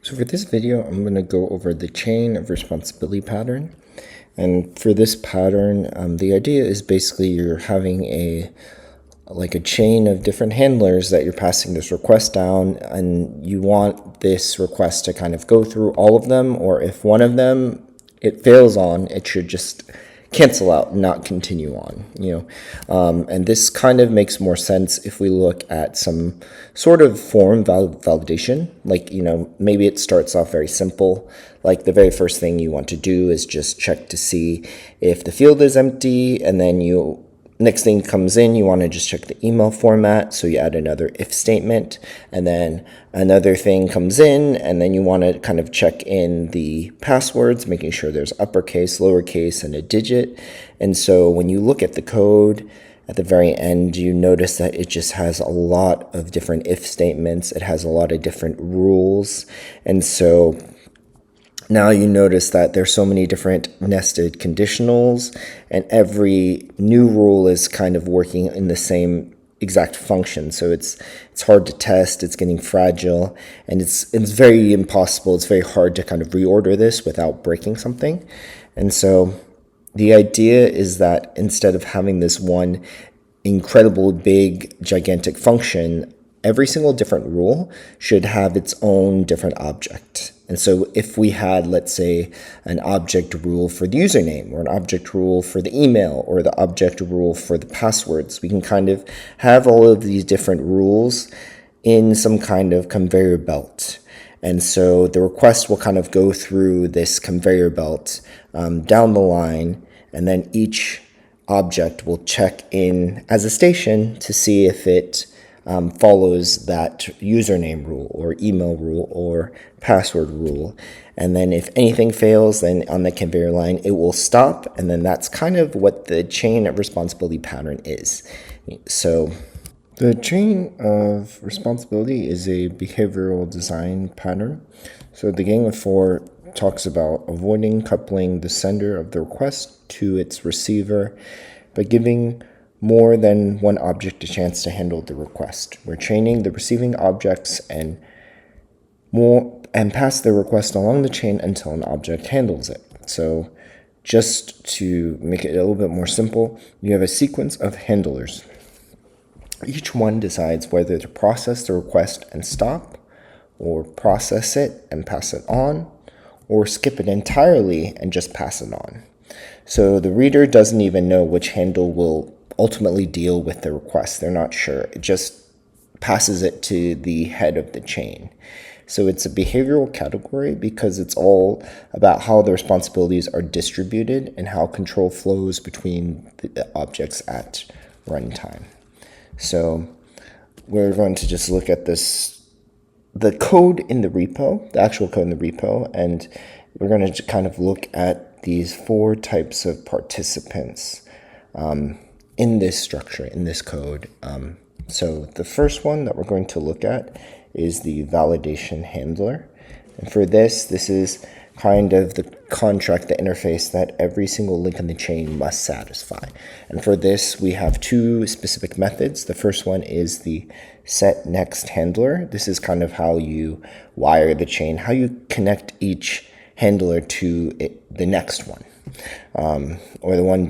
So for this video, I'm going to go over the chain of responsibility pattern. And for this pattern, the idea is basically you're having a chain of different handlers that you're passing this request down, and you want this request to kind of go through all of them, or if one of them it fails on, it should just cancel out and not continue on, and this kind of makes more sense if we look at some sort of form validation. Maybe it starts off very simple, like the very first thing you want to do is just check to see if the field is empty, and then next thing comes in, you want to just check the email format, so you add another if statement, and then another thing comes in, and then you want to kind of check in the passwords, making sure there's uppercase, lowercase, and a digit. And so when you look at the code at the very end, you notice that it just has a lot of different if statements. It has a lot of different rules, and so now you notice that there's so many different nested conditionals, and every new rule is kind of working in the same exact function. So it's hard to test, it's getting fragile, and it's very impossible. It's very hard to kind of reorder this without breaking something. And so the idea is that instead of having this one incredible big gigantic function, every single different rule should have its own different object. And so if we had, let's say, an object rule for the username, or an object rule for the email, or the object rule for the passwords, we can kind of have all of these different rules in some kind of conveyor belt. And so the request will kind of go through this conveyor belt down the line, and then each object will check in as a station to see if it follows that username rule or email rule or password rule. And then if anything fails, then on the conveyor line, it will stop. And then that's kind of what the chain of responsibility pattern is. So the chain of responsibility is a behavioral design pattern. So the Gang of Four talks about avoiding coupling the sender of the request to its receiver by giving more than one object a chance to handle the request. We're training the receiving objects and pass the request along the chain until an object handles it. So just to make it a little bit more simple, you have a sequence of handlers. Each one decides whether to process the request and stop, or process it and pass it on, or skip it entirely and just pass it on. So the reader doesn't even know which handle will ultimately deal with the request. They're not sure. It just passes it to the head of the chain. So it's a behavioral category because it's all about how the responsibilities are distributed and how control flows between the objects at runtime. So we're going to just look at the code in the repo, the actual code in the repo, and we're going to kind of look at these four types of participants in this structure, in this code. So the first one that we're going to look at is the validation handler. And for this is kind of the contract, the interface that every single link in the chain must satisfy. And for this, we have two specific methods. The first one is the set next handler. This is kind of how you wire the chain, how you connect each handler to the next one, or the one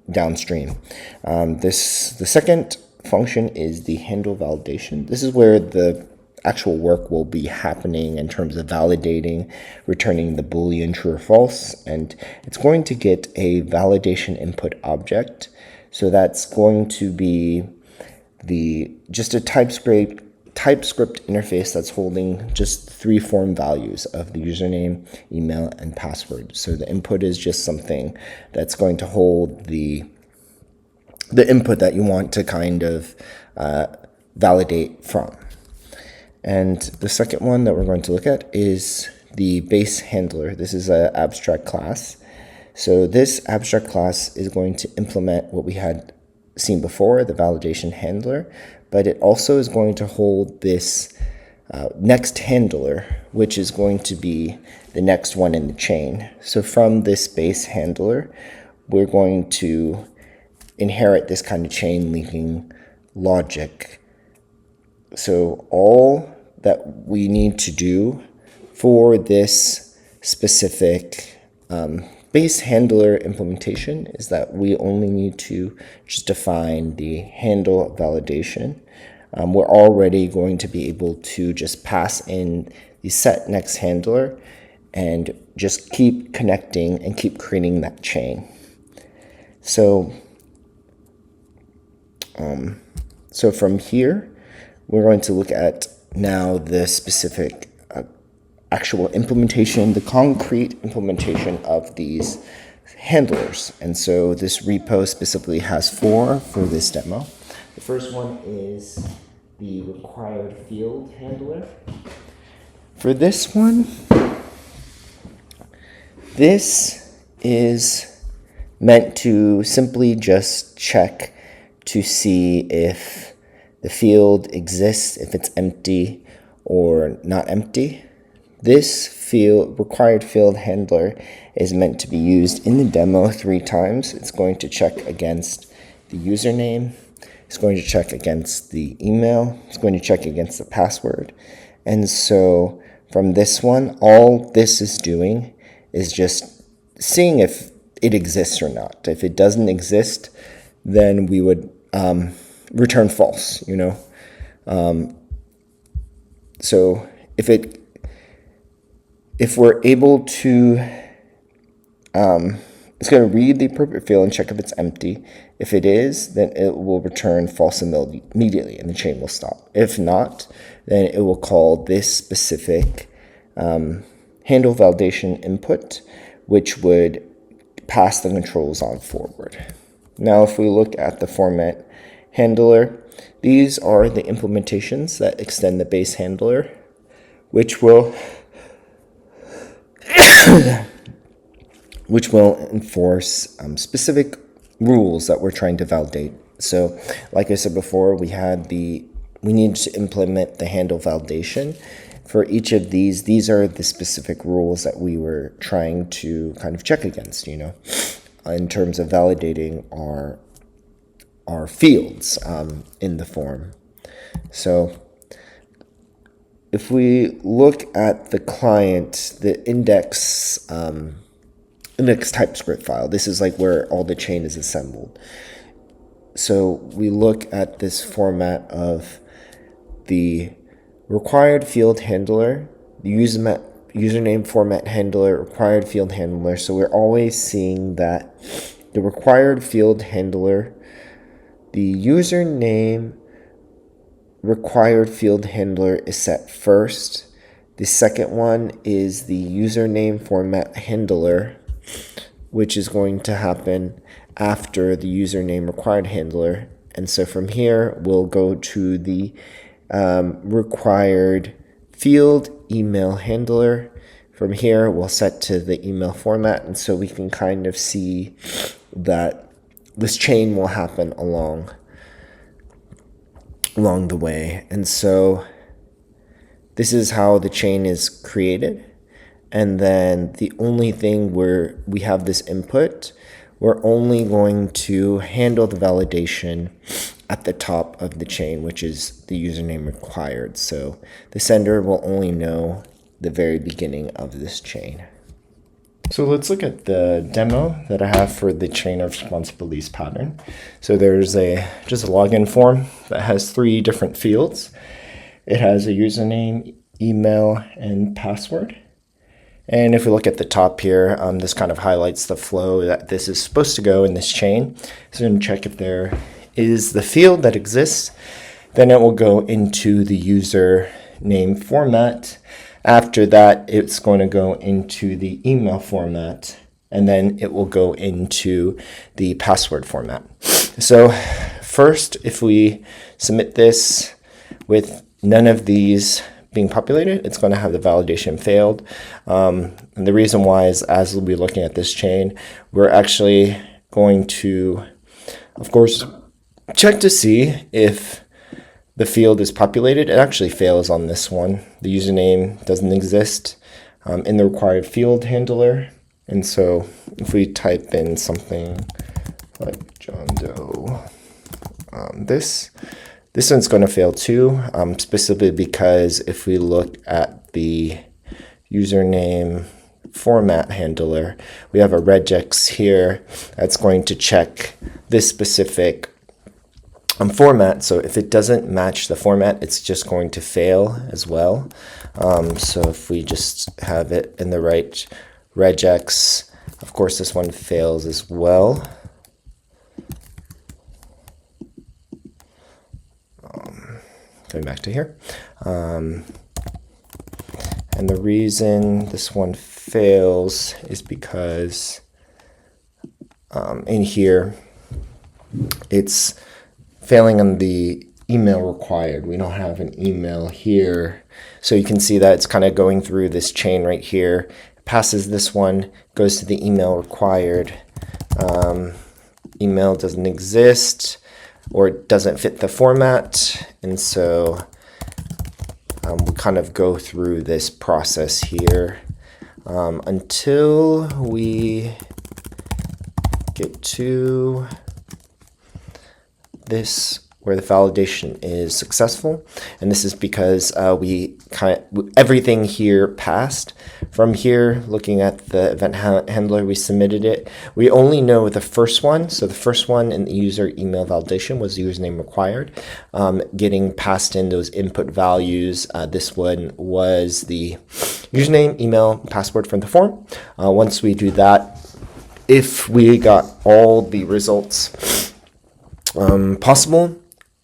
downstream. The second function is the handle validation. This is where the actual work will be happening in terms of validating, returning the Boolean true or false, and it's going to get a validation input object. So that's going to be just a TypeScript interface that's holding just three form values of the username, email, and password. So the input is just something that's going to hold the input that you want to kind of validate from. And the second one that we're going to look at is the base handler. This is an abstract class. So this abstract class is going to implement what we had seen before, the validation handler, but it also is going to hold this next handler, which is going to be the next one in the chain. So from this base handler, we're going to inherit this kind of chain linking logic. So all that we need to do for this specific base handler implementation is that we only need to just define the handle validation. We're already going to be able to just pass in the set next handler and just keep connecting and keep creating that chain. So from here, we're going to look at now the specific actual implementation, the concrete implementation of these handlers. And so this repo specifically has 4 for this demo. The first one is the required field handler. For this one, this is meant to simply just check to see if the field exists, if it's empty or not empty. This required field handler is meant to be used in the demo 3 times. It's going to check against the username. It's going to check against the email. It's going to check against the password. And so from this one, all this is doing is just seeing if it exists or not. If it doesn't exist, then we would return false, So if we're able to, it's going to read the appropriate field and check if it's empty. If it is, then it will return false immediately and the chain will stop. If not, then it will call this specific handle validation input, which would pass the controls on forward. Now, if we look at the format handler, these are the implementations that extend the base handler, which will enforce specific rules that we're trying to validate. So, like I said before, we need to implement the handle validation. For each of these are the specific rules that we were trying to kind of check against, in terms of validating our fields in the form. So if we look at the client, the index Typescript file, this is like where all the chain is assembled. So we look at this format of the required field handler, the username format handler, required field handler. So we're always seeing that the required field handler, the username required field handler is set first. The second one is the username format handler, which is going to happen after the username required handler. And so from here, we'll go to the required field email handler. From here, we'll set to the email format. And so we can kind of see that this chain will happen along the way. And so this is how the chain is created. And then the only thing where we have this input, we're only going to handle the validation at the top of the chain, which is the username required. So the sender will only know the very beginning of this chain. So let's look at the demo that I have for the chain of responsibilities pattern. So there's just a login form that has 3 different fields. It has a username, email, and password. And if we look at the top here, this kind of highlights the flow that this is supposed to go in this chain. So I'm going to check if there is the field that exists. Then it will go into the username format. After that, it's going to go into the email format, and then it will go into the password format. So first, if we submit this with none of these being populated, it's going to have the validation failed. And the reason why is, as we'll be looking at this chain, we're actually going to, of course, check to see if the field is populated. It actually fails on this one. The username doesn't exist in the required field handler. And so if we type in something like John Doe, this one's going to fail too, specifically because if we look at the username format handler, we have a regex here that's going to check this specific format. So if it doesn't match the format, it's just going to fail as well. So if we just have it in the right regex, of course this one fails as well. Going back to here. And the reason this one fails is because in here it's failing on the email required. We don't have an email here. So you can see that it's kind of going through this chain right here. It passes this one, goes to the email required. Email doesn't exist or it doesn't fit the format. And so we kind of go through this process here until we get to this where the validation is successful. And this is because everything here passed. From here, looking at the event handler, we submitted it. We only know the first one. So the first one in the user email validation was the username required. Getting passed in those input values. This one was the username, email, password from the form. Once we do that, if we got all the results possible,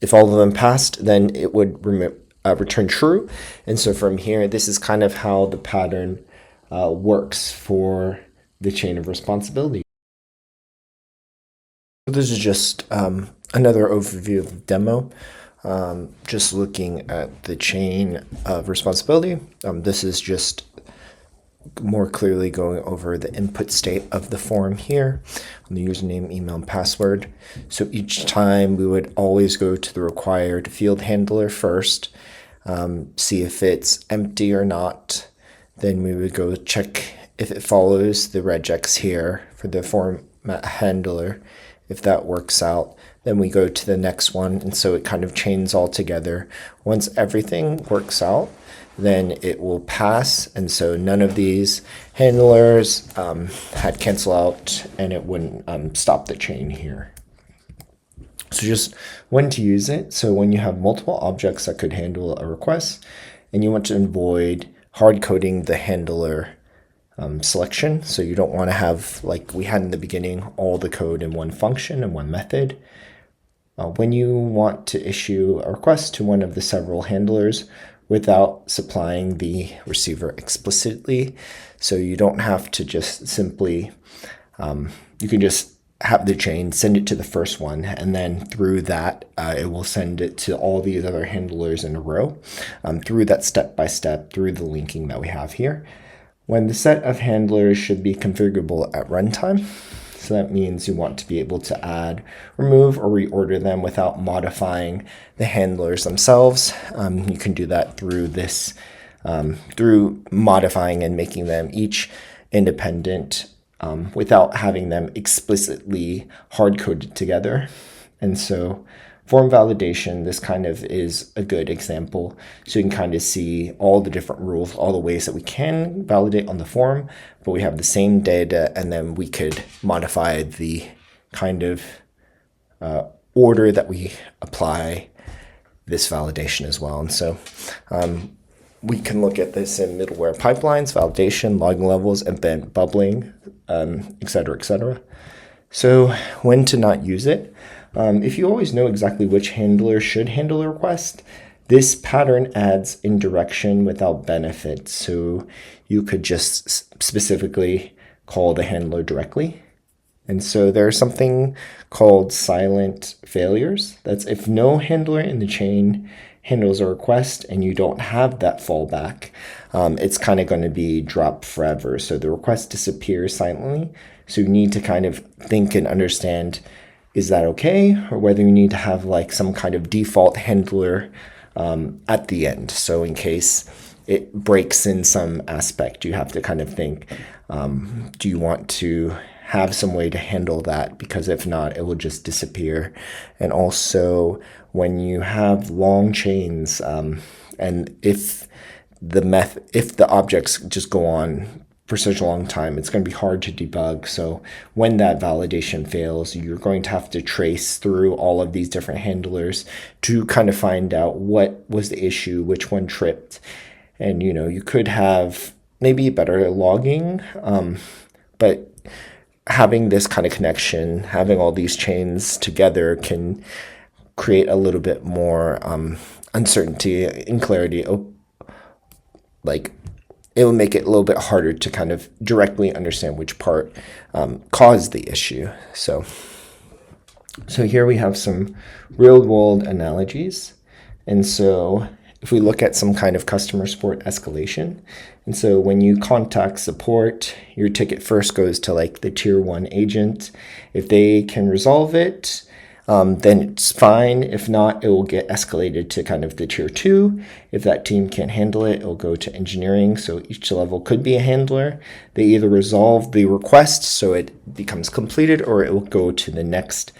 if all of them passed, then it would return true. And so from here, this is kind of how the pattern works for the chain of responsibility. So this is just another overview of the demo. Just looking at the chain of responsibility. This is just more clearly going over the input state of the form here, the username, email, and password. So each time we would always go to the required field handler first, see if it's empty or not. Then we would go check if it follows the regex here for the format handler. If that works out, then we go to the next one. And so it kind of chains all together. Once everything works out, then it will pass. And so none of these handlers had cancel out and it wouldn't stop the chain here. So just when to use it. So when you have multiple objects that could handle a request and you want to avoid hard coding the handler selection. So you don't want to have, like we had in the beginning, all the code in one function and one method. When you want to issue a request to one of the several handlers without supplying the receiver explicitly, so you don't have to just simply, you can just have the chain, send it to the first one, and then through that, it will send it to all these other handlers in a row, through that step-by-step, through the linking that we have here. When the set of handlers should be configurable at runtime, so that means you want to be able to add, remove, or reorder them without modifying the handlers themselves. You can do that through this, through modifying and making them each independent without having them explicitly hard-coded together. And so form validation, this kind of is a good example. So you can kind of see all the different rules, all the ways that we can validate on the form, but we have the same data, and then we could modify the kind of order that we apply this validation as well. And so we can look at this in middleware pipelines, validation, logging levels, event bubbling, et cetera, et cetera. So when to not use it. If you always know exactly which handler should handle a request, this pattern adds indirection without benefit. So you could just specifically call the handler directly. And so there's something called silent failures. That's if no handler in the chain handles a request and you don't have that fallback, it's kind of going to be dropped forever. So the request disappears silently. So you need to kind of think and understand, is that okay? Or whether you need to have like some kind of default handler at the end. So in case it breaks in some aspect, you have to kind of think, do you want to have some way to handle that? Because if not, it will just disappear. And also when you have long chains, and if if the objects just go on for such a long time, it's going to be hard to debug. So when that validation fails, you're going to have to trace through all of these different handlers to kind of find out what was the issue, which one tripped. And, you could have maybe better logging, but having this kind of connection, having all these chains together can create a little bit more uncertainty and clarity. Like, it will make it a little bit harder to kind of directly understand which part caused the issue. So here we have some real-world analogies. And so if we look at some kind of customer support escalation, and so when you contact support, your ticket first goes to like the tier 1 agent. If they can resolve it, then it's fine. If not, it will get escalated to kind of the tier 2. If that team can't handle it, it'll go to engineering. So each level could be a handler. They either resolve the request so it becomes completed, or it will go to the next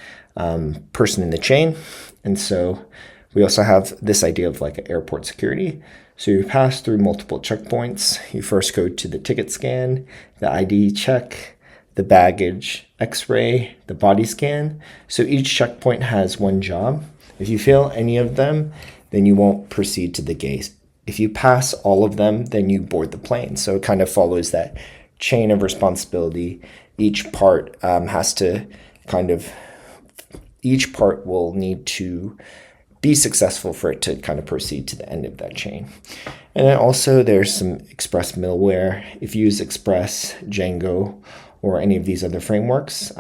person in the chain. And so we also have this idea of like an airport security. So you pass through multiple checkpoints. You first go to the ticket scan, the ID check, the baggage x-ray, the body scan. So each checkpoint has one job. If you fail any of them, then you won't proceed to the gate. If you pass all of them, then you board the plane. So it kind of follows that chain of responsibility. Each part each part will need to be successful for it to kind of proceed to the end of that chain. And then also there's some Express middleware. If you use Express, Django, or any of these other frameworks,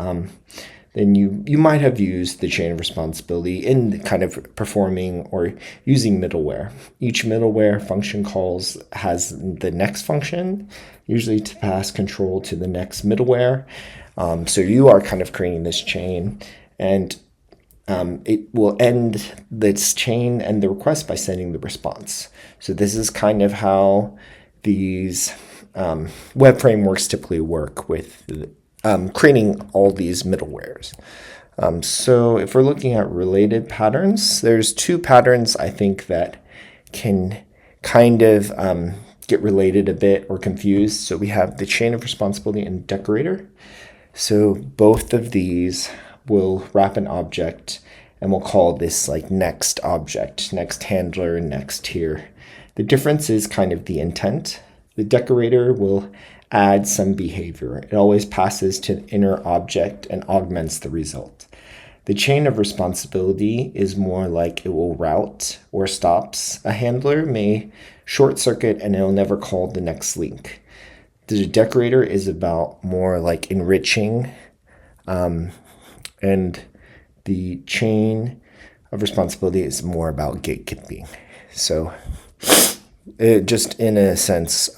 then you might have used the chain of responsibility in kind of performing or using middleware. Each middleware function calls has the next function, usually to pass control to the next middleware. So you are kind of creating this chain, and it will end this chain and the request by sending the response. So this is kind of how these web frameworks typically work with creating all these middlewares. So if we're looking at related patterns, there's two patterns I think that can kind of get related a bit or confused. So we have the chain of responsibility and Decorator. So both of these will wrap an object, and we'll call this like next object, next handler, next tier. The difference is kind of the intent. The Decorator will add some behavior. It always passes to the inner object and augments the result. The chain of responsibility is more like it will route or stops. A handler may short circuit and it'll never call the next link. The Decorator is about more like enriching, and the chain of responsibility is more about gatekeeping. So just in a sense,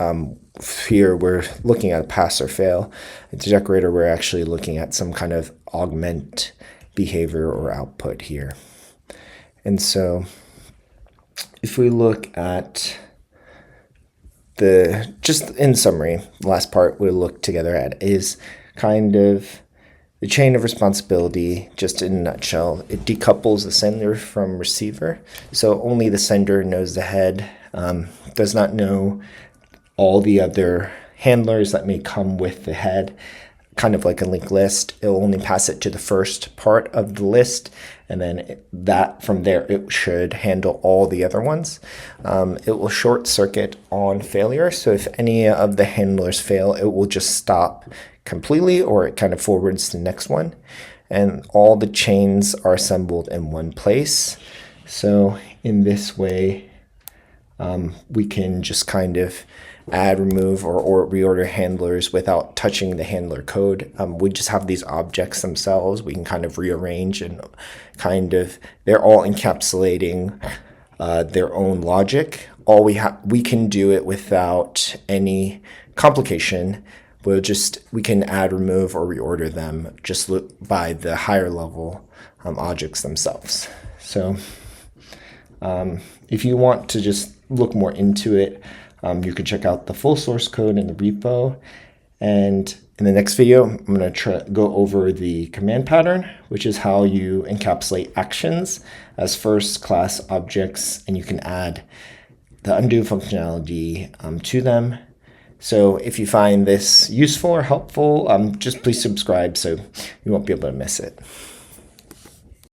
here we're looking at a pass or fail. At the Decorator, we're actually looking at some kind of augment behavior or output here. And so if we look at just in summary, the last part we'll look together at is kind of the chain of responsibility. Just in a nutshell, it decouples the sender from receiver. So only the sender knows the head, does not know all the other handlers that may come with the head, kind of like a linked list. It'll only pass it to the first part of the list, and then from there it should handle all the other ones. It will short circuit on failure. So if any of the handlers fail, it will just stop completely, or it kind of forwards to the next one. And all the chains are assembled in one place. So in this way, we can just kind of add, remove, or reorder handlers without touching the handler code. We just have these objects themselves. We can kind of rearrange, and they're all encapsulating their own logic. We can do it without any complication. We can add, remove, or reorder them just by the higher level objects themselves. So if you want to just look more into it, you can check out the full source code in the repo. And in the next video, I'm going to go over the command pattern, which is how you encapsulate actions as first class objects, and you can add the undo functionality to them. So if you find this useful or helpful, just please subscribe so you won't be able to miss it.